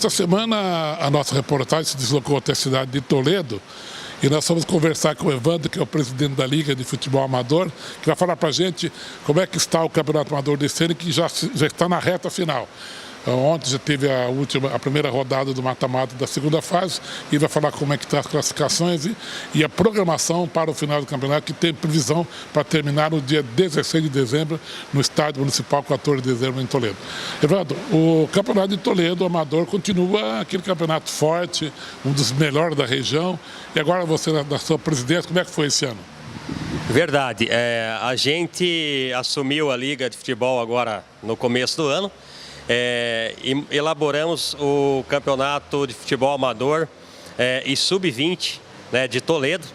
Esta semana a nossa reportagem se deslocou até a cidade de Toledo e nós vamos conversar com o Evandro, que é o presidente da Liga de Futebol Amador, que vai falar para a gente como é que está o Campeonato Amador desse ano, que já está na reta final. Ontem já teve a primeira rodada do mata-mata da segunda fase e vai falar como é que estão as classificações e a programação para o final do campeonato, que tem previsão para terminar no dia 16 de dezembro no Estádio Municipal 14 de dezembro em Toledo. Evandro, o Campeonato de Toledo, o Amador, continua aquele campeonato forte, um dos melhores da região. E agora você, na sua presidência, como é que foi esse ano? Verdade. A gente assumiu a Liga de Futebol agora no começo do ano. E elaboramos o Campeonato de Futebol Amador e Sub-20 de Toledo,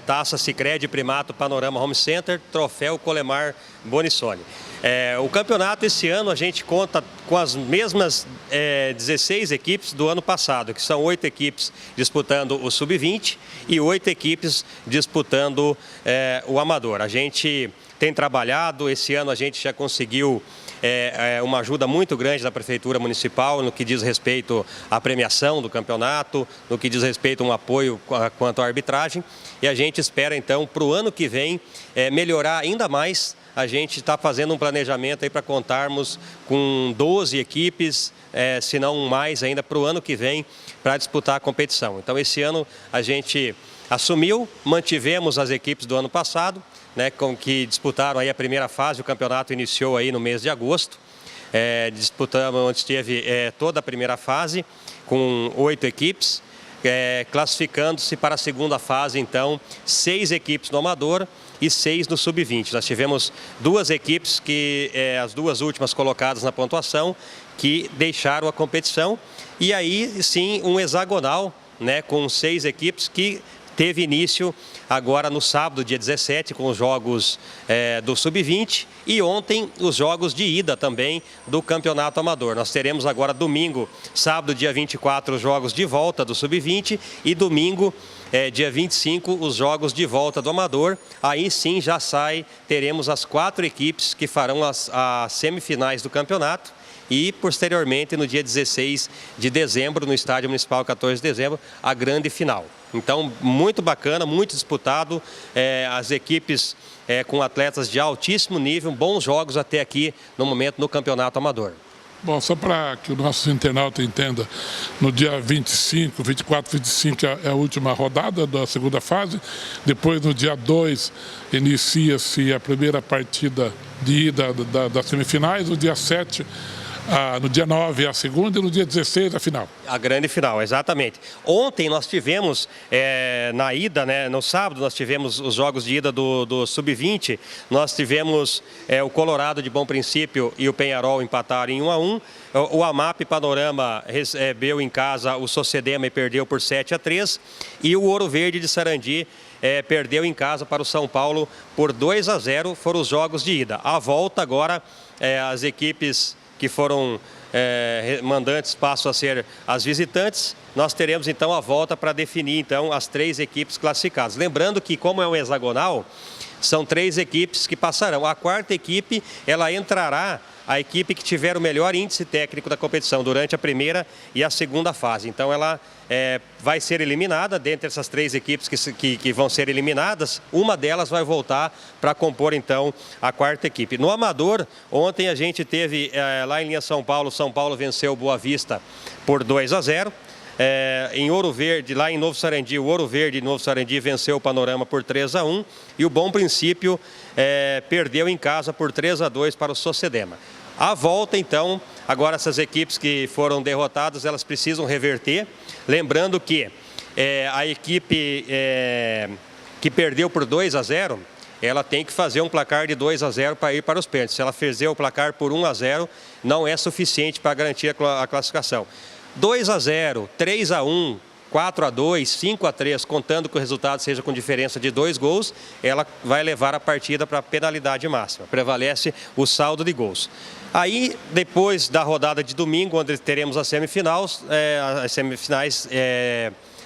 Taça Sicredi Primato Panorama Home Center, Troféu Colemar Bonissoni. O campeonato esse ano a gente conta com as mesmas 16 equipes do ano passado, que são 8 equipes disputando o Sub-20 e 8 equipes disputando o Amador. A gente tem trabalhado, esse ano a gente já conseguiu uma ajuda muito grande da Prefeitura Municipal no que diz respeito à premiação do campeonato, no que diz respeito a um apoio quanto à arbitragem. E a gente espera então para o ano que vem melhorar ainda mais. A gente está fazendo um planejamento aí para contarmos com 12 equipes, se não mais ainda, para o ano que vem, para disputar a competição. Então esse ano a gente assumiu, mantivemos as equipes do ano passado, com que disputaram aí a primeira fase. O campeonato iniciou aí no mês de agosto. Disputamos, onde teve toda a primeira fase, com 8 equipes, classificando-se para a segunda fase, então, 6 equipes no Amador e 6 no Sub-20. Nós tivemos 2 equipes, as 2 últimas colocadas na pontuação, que deixaram a competição. E aí, sim, um hexagonal, com 6 equipes que teve início agora no sábado, dia 17, com os jogos do Sub-20 e ontem os jogos de ida também do Campeonato Amador. Nós teremos agora domingo, sábado, dia 24, os jogos de volta do Sub-20 e domingo, dia 25, os jogos de volta do Amador. Aí sim já teremos as 4 equipes que farão as semifinais do campeonato. E, posteriormente, no dia 16 de dezembro, no Estádio Municipal 14 de dezembro, a grande final. Então, muito bacana, muito disputado, as equipes com atletas de altíssimo nível, bons jogos até aqui, no momento, no Campeonato Amador. Bom, só para que o nosso internauta entenda, no dia 25, 24, 25 é a última rodada da segunda fase, depois no dia 2 inicia-se a primeira partida de ida das semifinais, no dia 7... no dia 9 é a segunda e no dia 16 a final. A grande final, exatamente. Ontem nós tivemos, na ida, no sábado, nós tivemos os jogos de ida do Sub-20. Nós tivemos o Colorado de Bom Princípio e o Penharol empataram em 1-1. O AMAP Panorama recebeu em casa o Socedema e perdeu por 7-3. E o Ouro Verde de Sarandi perdeu em casa para o São Paulo por 2-0. Foram os jogos de ida. A volta agora, as equipes que foram mandantes passam a ser as visitantes. Nós teremos então a volta para definir então as 3 equipes classificadas. Lembrando que, como é um hexagonal, são 3 equipes que passarão. A 4ª equipe, ela entrará a equipe que tiver o melhor índice técnico da competição durante a primeira e a segunda fase. Então ela vai ser eliminada. Dentre essas 3 equipes que vão ser eliminadas, uma delas vai voltar para compor então a 4ª equipe. No Amador, ontem a gente teve lá em linha São Paulo venceu o Boa Vista por 2-0. Em Ouro Verde, lá em Novo Sarandi, o Ouro Verde de Novo Sarandi venceu o Panorama por 3-1 e o Bom Princípio perdeu em casa por 3-2 para o Socedema. A volta, então, agora essas equipes que foram derrotadas, elas precisam reverter. Lembrando que a equipe que perdeu por 2-0, ela tem que fazer um placar de 2-0 para ir para os pênaltis. Se ela fizer o placar por 1-0, não é suficiente para garantir a classificação. 2-0, 3-1, 4-2, 5-3, contando que o resultado seja com diferença de 2 gols, ela vai levar a partida para a penalidade máxima. Prevalece o saldo de gols. Aí, depois da rodada de domingo, onde teremos as semifinais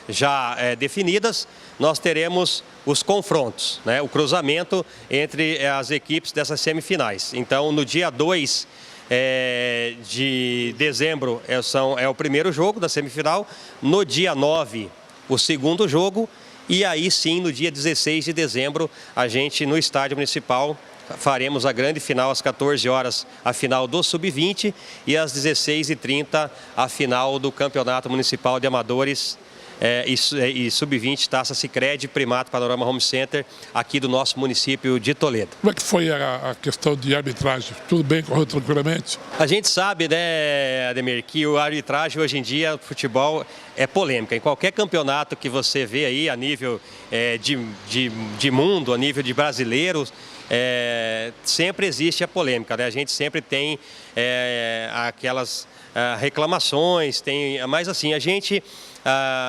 já definidas, nós teremos os confrontos, o cruzamento entre as equipes dessas semifinais. Então, no dia 2 de dezembro é o primeiro jogo da semifinal, no dia 9 o segundo jogo, e aí sim no dia 16 de dezembro a gente no Estádio Municipal faremos a grande final às 14 horas, a final do Sub-20, e às 16h30 a final do Campeonato Municipal de Amadores e Sub-20 Taça Sicredi Primato Panorama Home Center aqui do nosso município de Toledo. Como é que foi a questão de arbitragem? Tudo bem, correu tranquilamente? A gente sabe, né, Ademir, que a arbitragem hoje em dia, o futebol é polêmica. Em qualquer campeonato que você vê aí a nível de mundo, a nível de brasileiros, sempre existe a polêmica, né? A gente sempre tem aquelas reclamações, mas assim, a gente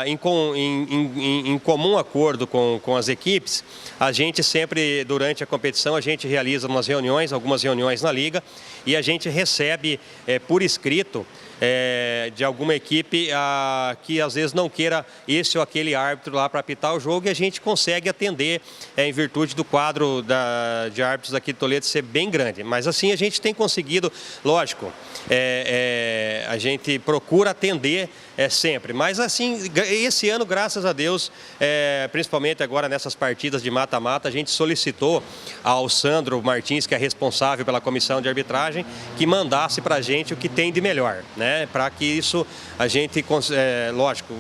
em comum acordo com as equipes, a gente sempre, durante a competição, a gente realiza algumas reuniões na liga, e a gente recebe por escrito de alguma equipe que às vezes não queira esse ou aquele árbitro lá para apitar o jogo, e a gente consegue atender em virtude do quadro de árbitros aqui de Toledo ser bem grande. Mas assim a gente tem conseguido, lógico, a gente procura atender sempre, mas assim, esse ano, graças a Deus, principalmente agora nessas partidas de mata-mata, a gente solicitou ao Sandro Martins, que é responsável pela comissão de arbitragem, que mandasse para a gente o que tem de melhor, né? Para que isso a gente, lógico,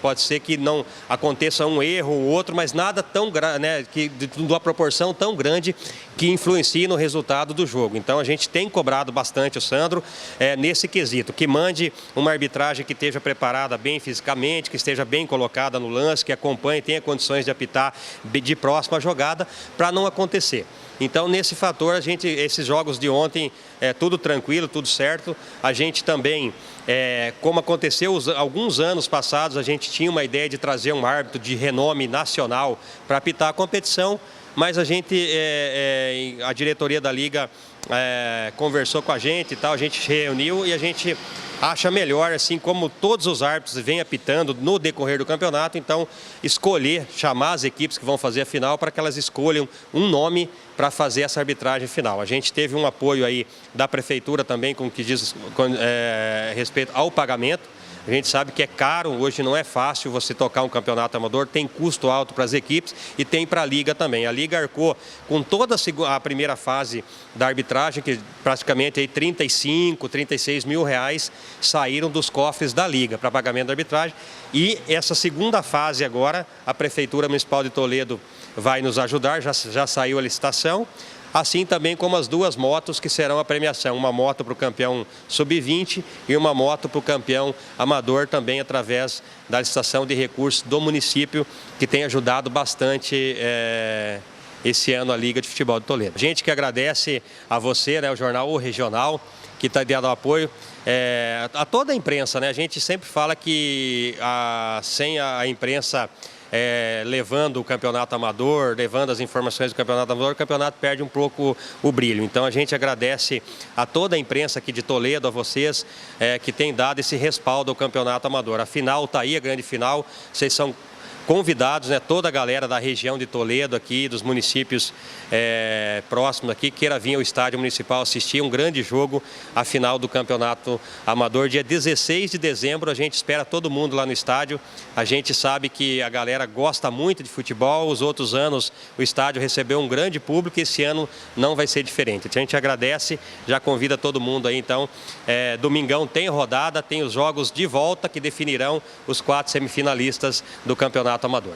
pode ser que não aconteça um erro ou outro, mas nada tão grande, né, de uma proporção tão grande que influencie no resultado do jogo. Então a gente tem cobrado bastante o Sandro nesse quesito, que mande uma arbitragem que esteja preparada bem fisicamente, que esteja bem colocada no lance, que acompanhe, tenha condições de apitar de próxima jogada, para não acontecer. Então, nesse fator, esses jogos de ontem, tudo tranquilo, tudo certo. A gente também, como aconteceu alguns anos passados, a gente tinha uma ideia de trazer um árbitro de renome nacional para apitar a competição, mas a diretoria da Liga conversou com a gente e tal, a gente se reuniu e a gente acha melhor, assim como todos os árbitros vêm apitando no decorrer do campeonato, então chamar as equipes que vão fazer a final para que elas escolham um nome para fazer essa arbitragem final. A gente teve um apoio aí da prefeitura também com o que diz respeito ao pagamento. A gente sabe que é caro, hoje não é fácil você tocar um campeonato amador, tem custo alto para as equipes e tem para a Liga também. A Liga arcou com toda a primeira fase da arbitragem, que praticamente aí 35, 36 mil reais saíram dos cofres da Liga para pagamento da arbitragem. E essa segunda fase agora, a Prefeitura Municipal de Toledo vai nos ajudar, já saiu a licitação. Assim também como as duas motos que serão a premiação, uma moto para o campeão sub-20 e uma moto para o campeão amador, também através da licitação de recursos do município, que tem ajudado bastante esse ano a Liga de Futebol de Toledo. A gente que agradece a você, né, o jornal O Regional, que está dando apoio, a toda a imprensa, né? A gente sempre fala que sem a imprensa levando o campeonato amador, levando as informações do campeonato amador, o campeonato perde um pouco o brilho. Então a gente agradece a toda a imprensa aqui de Toledo, a vocês que têm dado esse respaldo ao campeonato amador. A final está aí, a grande final, vocês são convidados, né, toda a galera da região de Toledo aqui, dos municípios próximos aqui, queira vir ao Estádio Municipal assistir um grande jogo, a final do Campeonato Amador, dia 16 de dezembro, a gente espera todo mundo lá no estádio. A gente sabe que a galera gosta muito de futebol, os outros anos o estádio recebeu um grande público e esse ano não vai ser diferente. A gente agradece, já convida todo mundo aí, então, domingão tem rodada, tem os jogos de volta que definirão os 4 semifinalistas do Campeonato Amador.